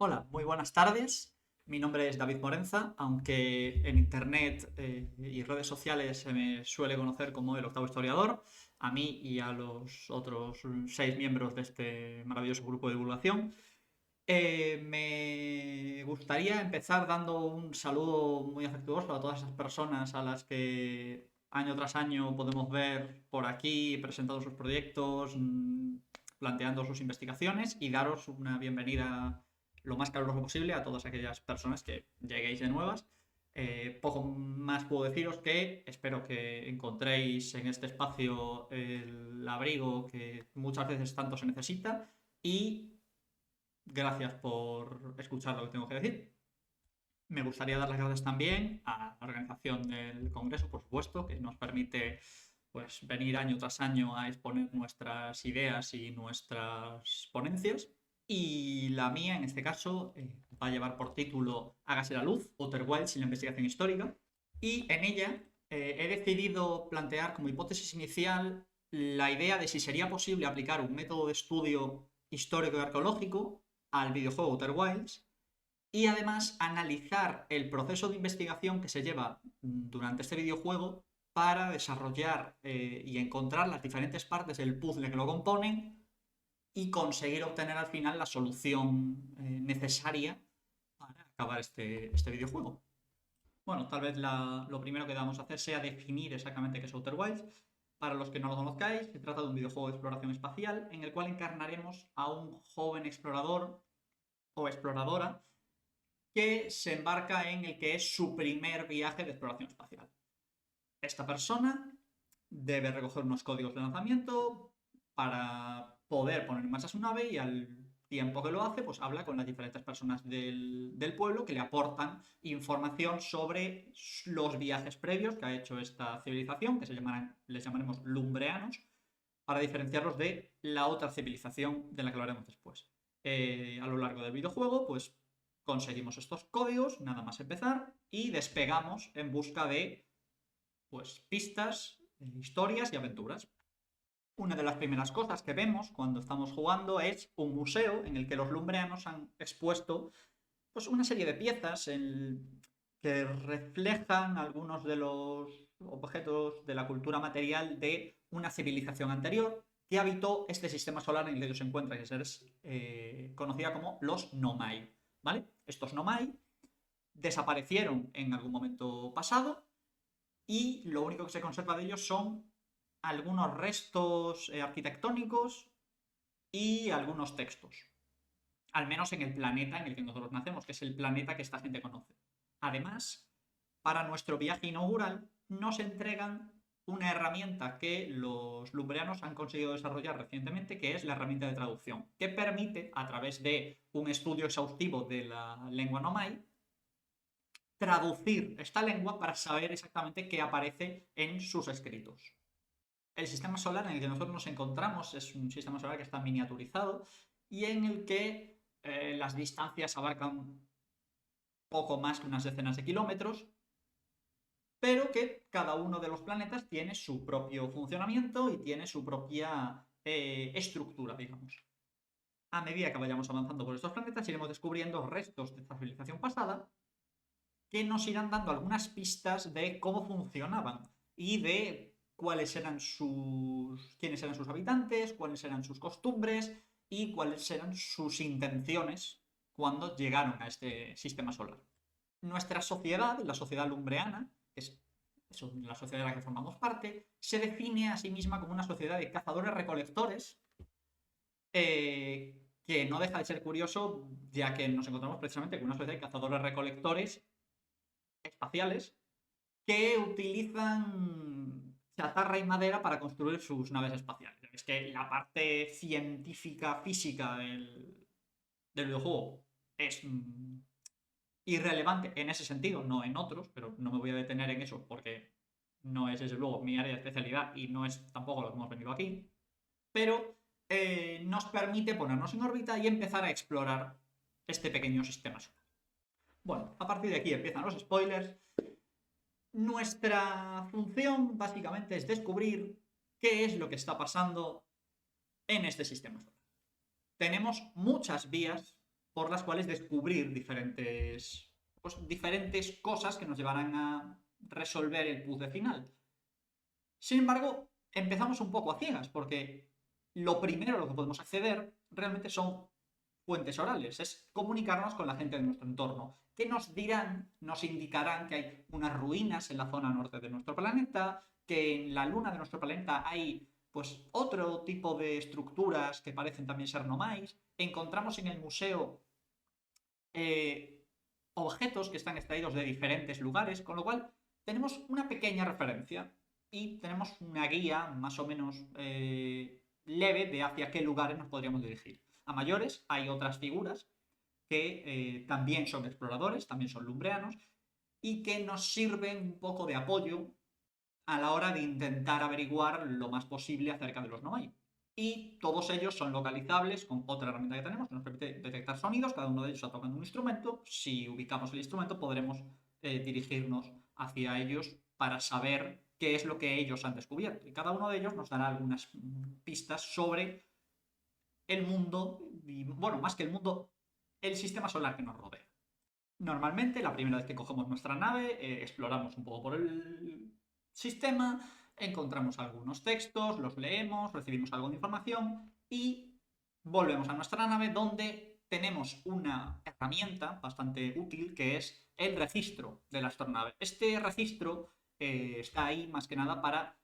Hola, muy buenas tardes. Mi nombre es David Morenza, aunque en internet y redes sociales se me suele conocer como el octavo historiador, a mí y a los otros 6 miembros de este maravilloso grupo de divulgación. Me gustaría empezar dando un saludo muy afectuoso a todas esas personas a las que año tras año podemos ver por aquí presentando sus proyectos, planteando sus investigaciones y daros una bienvenida lo más caluroso posible a todas aquellas personas que lleguéis de nuevas. Poco más puedo deciros que espero que encontréis en este espacio el abrigo que muchas veces tanto se necesita y gracias por escuchar lo que tengo que decir. Me gustaría dar las gracias también a la organización del Congreso, por supuesto, que nos permite pues, venir año tras año a exponer nuestras ideas y nuestras ponencias. Y la mía, en este caso, va a llevar por título Hágase la luz, Outer Wilds y la investigación histórica. Y en ella he decidido plantear como hipótesis inicial la idea de si sería posible aplicar un método de estudio histórico y arqueológico al videojuego Outer Wilds y además analizar el proceso de investigación que se lleva durante este videojuego para desarrollar y encontrar las diferentes partes del puzzle que lo componen y conseguir obtener al final la solución necesaria para acabar este videojuego. Bueno, tal vez lo primero que vamos a hacer sea definir exactamente qué es Outer Wilds. Para los que no lo conozcáis, se trata de un videojuego de exploración espacial en el cual encarnaremos a un joven explorador o exploradora que se embarca en el que es su primer viaje de exploración espacial. Esta persona debe recoger unos códigos de lanzamiento para poder poner en marcha su nave y al tiempo que lo hace, pues habla con las diferentes personas del pueblo que le aportan información sobre los viajes previos que ha hecho esta civilización, que les llamaremos lumbreanos, para diferenciarlos de la otra civilización de la que hablaremos después. A lo largo del videojuego, pues conseguimos estos códigos, nada más empezar, y despegamos en busca de pues, pistas, historias y aventuras. Una de las primeras cosas que vemos cuando estamos jugando es un museo en el que los lumbreanos han expuesto pues, una serie de piezas que reflejan algunos de los objetos de la cultura material de una civilización anterior que habitó este sistema solar en el que ellos se encuentran, que es conocida como los Nomai. ¿Vale? Estos Nomai desaparecieron en algún momento pasado y lo único que se conserva de ellos son algunos restos arquitectónicos y algunos textos. Al menos en el planeta en el que nosotros nacemos, que es el planeta que esta gente conoce. Además, para nuestro viaje inaugural nos entregan una herramienta que los lumbreanos han conseguido desarrollar recientemente, que es la herramienta de traducción, que permite, a través de un estudio exhaustivo de la lengua nomai, traducir esta lengua para saber exactamente qué aparece en sus escritos. El sistema solar en el que nosotros nos encontramos es un sistema solar que está miniaturizado y en el que las distancias abarcan poco más que unas decenas de kilómetros, pero que cada uno de los planetas tiene su propio funcionamiento y tiene su propia estructura, digamos. A medida que vayamos avanzando por estos planetas, iremos descubriendo restos de esta civilización pasada que nos irán dando algunas pistas de cómo funcionaban y de quiénes eran sus habitantes, cuáles eran sus costumbres y cuáles eran sus intenciones cuando llegaron a este sistema solar. Nuestra sociedad, la sociedad lumbreana, que es la sociedad de la que formamos parte, se define a sí misma como una sociedad de cazadores-recolectores, que no deja de ser curioso, ya que nos encontramos precisamente con una sociedad de cazadores-recolectores espaciales que utilizan chatarra y madera para construir sus naves espaciales. Es que la parte científica, física del videojuego es irrelevante en ese sentido, no en otros, pero no me voy a detener en eso porque no es desde luego mi área de especialidad y no es tampoco lo que hemos venido aquí, pero nos permite ponernos en órbita y empezar a explorar este pequeño sistema solar. Bueno, a partir de aquí empiezan los spoilers. Nuestra función básicamente es descubrir qué es lo que está pasando en este sistema solar. Tenemos muchas vías por las cuales descubrir diferentes cosas que nos llevarán a resolver el puzzle final. Sin embargo, empezamos un poco a ciegas, porque lo primero a lo que podemos acceder realmente son fuentes orales, es comunicarnos con la gente de nuestro entorno, que nos dirán, nos indicarán que hay unas ruinas en la zona norte de nuestro planeta, que en la luna de nuestro planeta hay pues otro tipo de estructuras que parecen también ser nomais. Encontramos en el museo eh, objetos que están extraídos de diferentes lugares, con lo cual tenemos una pequeña referencia y tenemos una guía más o menos leve de hacia qué lugares nos podríamos dirigir. A mayores hay otras figuras que también son exploradores, también son lumbreanos, y que nos sirven un poco de apoyo a la hora de intentar averiguar lo más posible acerca de los Nomai. Y todos ellos son localizables con otra herramienta que tenemos que nos permite detectar sonidos, cada uno de ellos está tocando un instrumento. Si ubicamos el instrumento podremos dirigirnos hacia ellos para saber qué es lo que ellos han descubierto. Y cada uno de ellos nos dará algunas pistas sobre el mundo, y bueno, más que el mundo, el sistema solar que nos rodea. Normalmente, la primera vez que cogemos nuestra nave, exploramos un poco por el sistema, encontramos algunos textos, los leemos, recibimos algo de información y volvemos a nuestra nave donde tenemos una herramienta bastante útil que es el registro de la astronave. Este registro está ahí más que nada para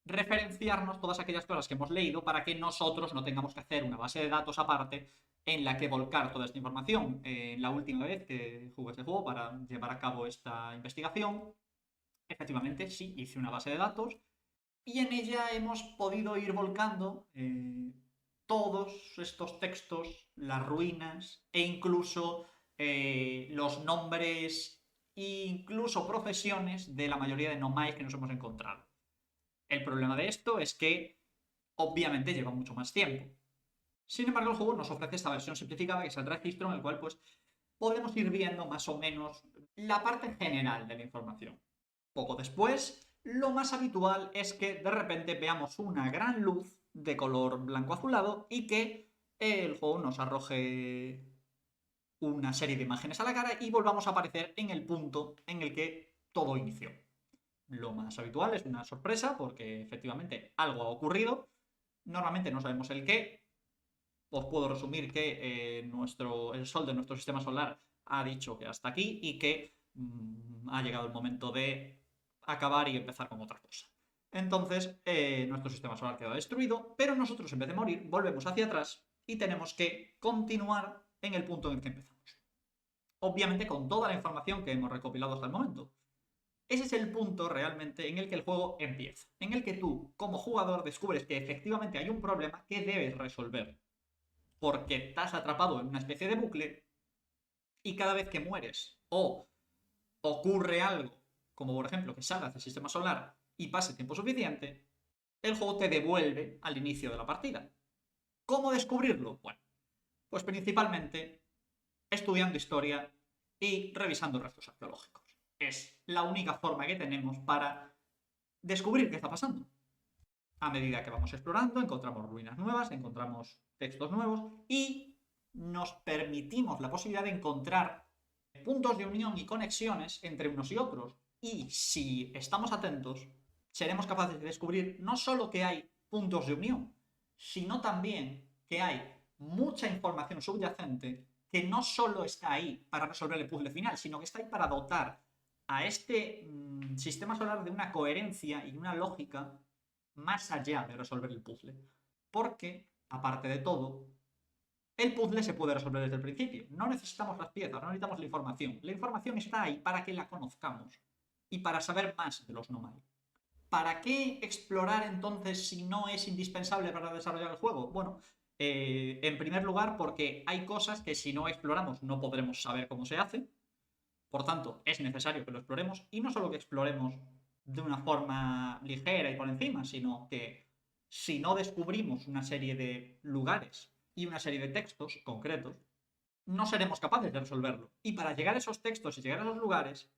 referenciarnos todas aquellas cosas que hemos leído para que nosotros no tengamos que hacer una base de datos aparte en la que volcar toda esta información. La última vez que jugué este juego para llevar a cabo esta investigación, efectivamente sí, hice una base de datos y en ella hemos podido ir volcando todos estos textos, las ruinas e incluso los nombres e incluso profesiones de la mayoría de nomais que nos hemos encontrado. El problema de esto es que obviamente lleva mucho más tiempo. Sin embargo, el juego nos ofrece esta versión simplificada, que es el registro, en el cual pues podemos ir viendo más o menos la parte general de la información. Poco después, lo más habitual es que de repente veamos una gran luz de color blanco azulado y que el juego nos arroje una serie de imágenes a la cara y volvamos a aparecer en el punto en el que todo inició. Lo más habitual es una sorpresa porque efectivamente algo ha ocurrido. Normalmente no sabemos el qué. Os puedo resumir que el Sol de nuestro sistema solar ha dicho que hasta aquí y que ha llegado el momento de acabar y empezar con otra cosa. Entonces, nuestro sistema solar queda destruido, pero nosotros en vez de morir volvemos hacia atrás y tenemos que continuar en el punto en el que empezamos. Obviamente con toda la información que hemos recopilado hasta el momento. Ese es el punto realmente en el que el juego empieza, en el que tú, como jugador, descubres que efectivamente hay un problema que debes resolver, porque estás atrapado en una especie de bucle y cada vez que mueres o ocurre algo, como por ejemplo que salgas del sistema solar y pase tiempo suficiente, el juego te devuelve al inicio de la partida. ¿Cómo descubrirlo? Bueno, pues principalmente estudiando historia y revisando restos arqueológicos. Es la única forma que tenemos para descubrir qué está pasando. A medida que vamos explorando, encontramos ruinas nuevas, encontramos textos nuevos y nos permitimos la posibilidad de encontrar puntos de unión y conexiones entre unos y otros. Y si estamos atentos, seremos capaces de descubrir no solo que hay puntos de unión, sino también que hay mucha información subyacente que no solo está ahí para resolver el puzzle final, sino que está ahí para dotar a este sistema solar de una coherencia y una lógica más allá de resolver el puzzle. Porque, aparte de todo, el puzzle se puede resolver desde el principio. No necesitamos las piezas, no necesitamos la información. La información está ahí para que la conozcamos y para saber más de los Nomai. ¿Para qué explorar entonces si no es indispensable para desarrollar el juego? Bueno, en primer lugar porque hay cosas que si no exploramos no podremos saber cómo se hacen. Por tanto, es necesario que lo exploremos y no solo que exploremos de una forma ligera y por encima, sino que si no descubrimos una serie de lugares y una serie de textos concretos, no seremos capaces de resolverlo. Y para llegar a esos textos y llegar a esos lugares,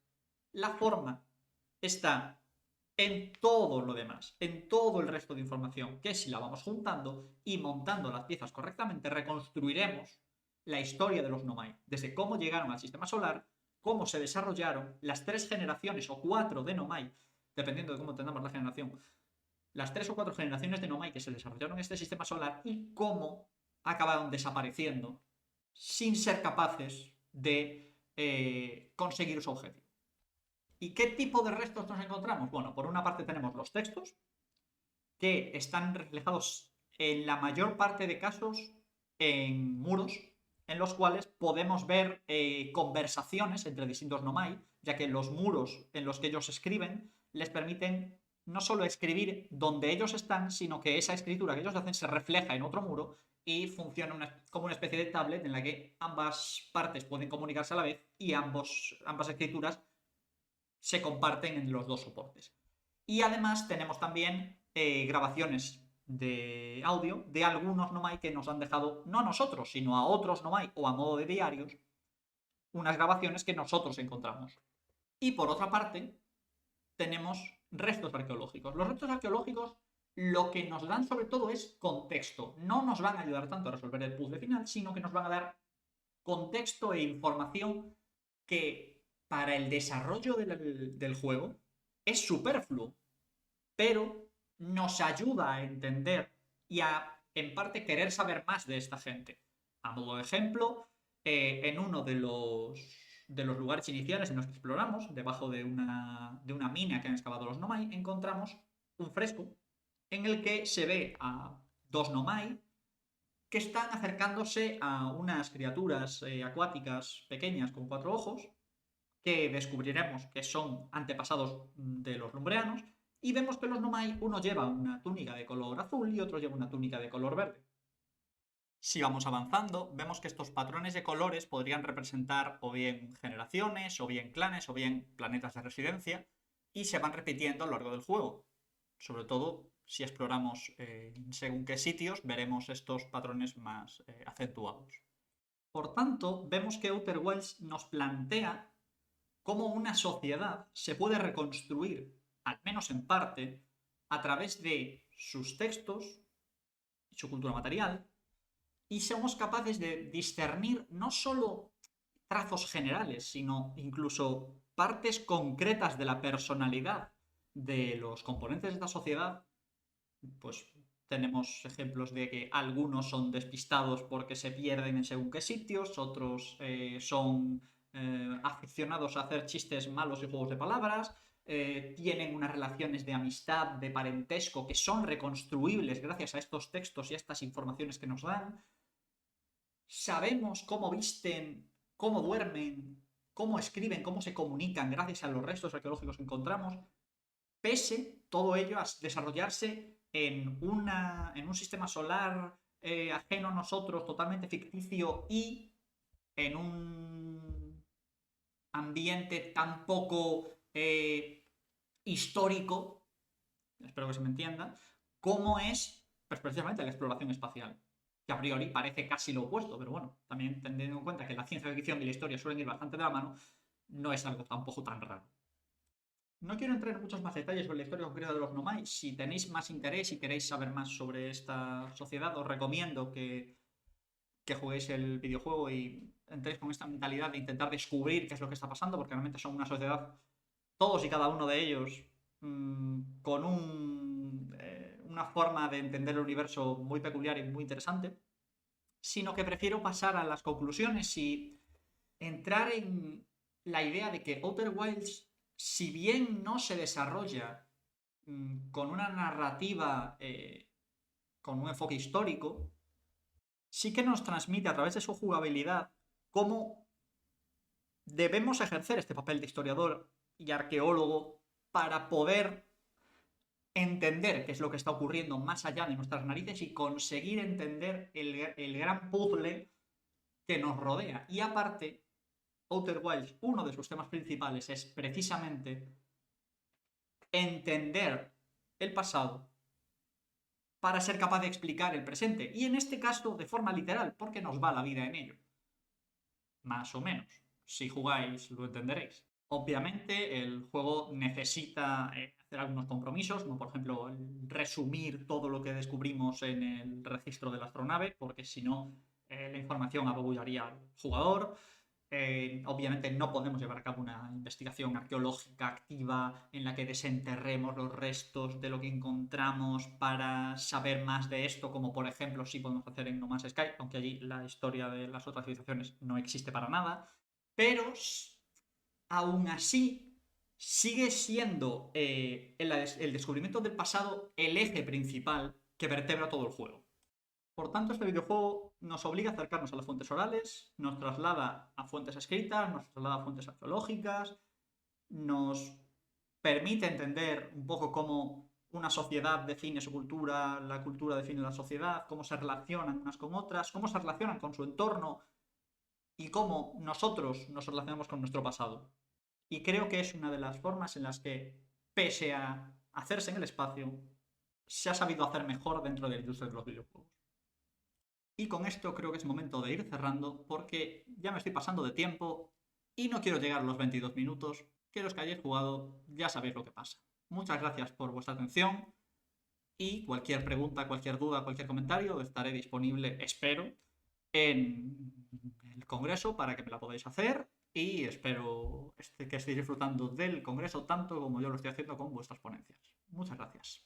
la forma está en todo lo demás, en todo el resto de información, que si la vamos juntando y montando las piezas correctamente, reconstruiremos la historia de los Nomai, desde cómo llegaron al sistema solar, cómo se desarrollaron, las 3 generaciones o 4 de Nomai, dependiendo de cómo entendamos la generación, las 3 o 4 generaciones de Nomai que se desarrollaron en este sistema solar y cómo acabaron desapareciendo sin ser capaces de conseguir su objetivo. ¿Y qué tipo de restos nos encontramos? Bueno, por una parte tenemos los textos, que están reflejados en la mayor parte de casos en muros, en los cuales podemos ver conversaciones entre distintos Nomai, ya que los muros en los que ellos escriben les permiten no solo escribir donde ellos están, sino que esa escritura que ellos hacen se refleja en otro muro y funciona como una especie de tablet en la que ambas partes pueden comunicarse a la vez y ambas escrituras se comparten en los dos soportes. Y además tenemos también grabaciones de audio de algunos Nomai que nos han dejado, no a nosotros, sino a otros Nomai o a modo de diarios, unas grabaciones que nosotros encontramos. Y por otra parte, tenemos restos arqueológicos. Los restos arqueológicos lo que nos dan sobre todo es contexto. No nos van a ayudar tanto a resolver el puzzle final, sino que nos van a dar contexto e información que para el desarrollo del juego es superfluo, pero nos ayuda a entender y a, en parte, querer saber más de esta gente. A modo de ejemplo, en uno de los lugares iniciales en los que exploramos, debajo de una mina que han excavado los Nomai, encontramos un fresco en el que se ve a 2 Nomai que están acercándose a unas criaturas acuáticas pequeñas con 4 ojos, que descubriremos que son antepasados de los lumbreanos, y vemos que los Nomai, uno lleva una túnica de color azul y otro lleva una túnica de color verde. Si vamos avanzando, vemos que estos patrones de colores podrían representar o bien generaciones, o bien clanes, o bien planetas de residencia, y se van repitiendo a lo largo del juego. Sobre todo, si exploramos según qué sitios, veremos estos patrones más acentuados. Por tanto, vemos que Outer Wilds nos plantea cómo una sociedad se puede reconstruir, al menos en parte, a través de sus textos y su cultura material, y somos capaces de discernir no solo trazos generales, sino incluso partes concretas de la personalidad de los componentes de esta sociedad. Pues tenemos ejemplos de que algunos son despistados porque se pierden en según qué sitios, otros son aficionados a hacer chistes malos y juegos de palabras, tienen unas relaciones de amistad, de parentesco, que son reconstruibles gracias a estos textos y a estas informaciones que nos dan. Sabemos cómo visten, cómo duermen, cómo escriben, cómo se comunican gracias a los restos arqueológicos que encontramos, pese todo ello a desarrollarse en un sistema solar ajeno a nosotros, totalmente ficticio, y en un ambiente tan poco histórico, espero que se me entienda, como es pues, precisamente la exploración espacial, que a priori parece casi lo opuesto, pero bueno, también teniendo en cuenta que la ciencia ficción y la historia suelen ir bastante de la mano, no es algo tampoco tan raro. No quiero entrar en muchos más detalles sobre la historia concreta de los Nomai. Si tenéis más interés y queréis saber más sobre esta sociedad, os recomiendo que juguéis el videojuego y entréis con esta mentalidad de intentar descubrir qué es lo que está pasando, porque realmente son una sociedad, todos y cada uno de ellos, con una forma de entender el universo muy peculiar y muy interesante, sino que prefiero pasar a las conclusiones y entrar en la idea de que Outer Wilds, si bien no se desarrolla con una narrativa, con un enfoque histórico, sí que nos transmite a través de su jugabilidad cómo debemos ejercer este papel de historiador y arqueólogo para poder entender qué es lo que está ocurriendo más allá de nuestras narices y conseguir entender el gran puzzle que nos rodea. Y aparte, Outer Wilds, uno de sus temas principales es precisamente entender el pasado para ser capaz de explicar el presente. Y en este caso, de forma literal, porque nos va la vida en ello. Más o menos. Si jugáis, lo entenderéis. Obviamente, el juego necesita hacer algunos compromisos, como por ejemplo resumir todo lo que descubrimos en el registro de la astronave, porque si no, la información apabullaría al jugador. Obviamente no podemos llevar a cabo una investigación arqueológica activa en la que desenterremos los restos de lo que encontramos para saber más de esto, como por ejemplo sí podemos hacer en No Man's Sky, aunque allí la historia de las otras civilizaciones no existe para nada. Pero aún así sigue siendo el descubrimiento del pasado el eje principal que vertebra todo el juego. Por tanto, este videojuego nos obliga a acercarnos a las fuentes orales, nos traslada a fuentes escritas, nos traslada a fuentes arqueológicas, nos permite entender un poco cómo una sociedad define su cultura, la cultura define la sociedad, cómo se relacionan unas con otras, cómo se relacionan con su entorno y cómo nosotros nos relacionamos con nuestro pasado. Y creo que es una de las formas en las que, pese a hacerse en el espacio, se ha sabido hacer mejor dentro de la industria de los videojuegos. Y con esto creo que es momento de ir cerrando porque ya me estoy pasando de tiempo y no quiero llegar a los 22 minutos, que los que hayáis jugado ya sabéis lo que pasa. Muchas gracias por vuestra atención y cualquier pregunta, cualquier duda, cualquier comentario estaré disponible, espero, en el Congreso para que me la podáis hacer y espero que estéis disfrutando del Congreso tanto como yo lo estoy haciendo con vuestras ponencias. Muchas gracias.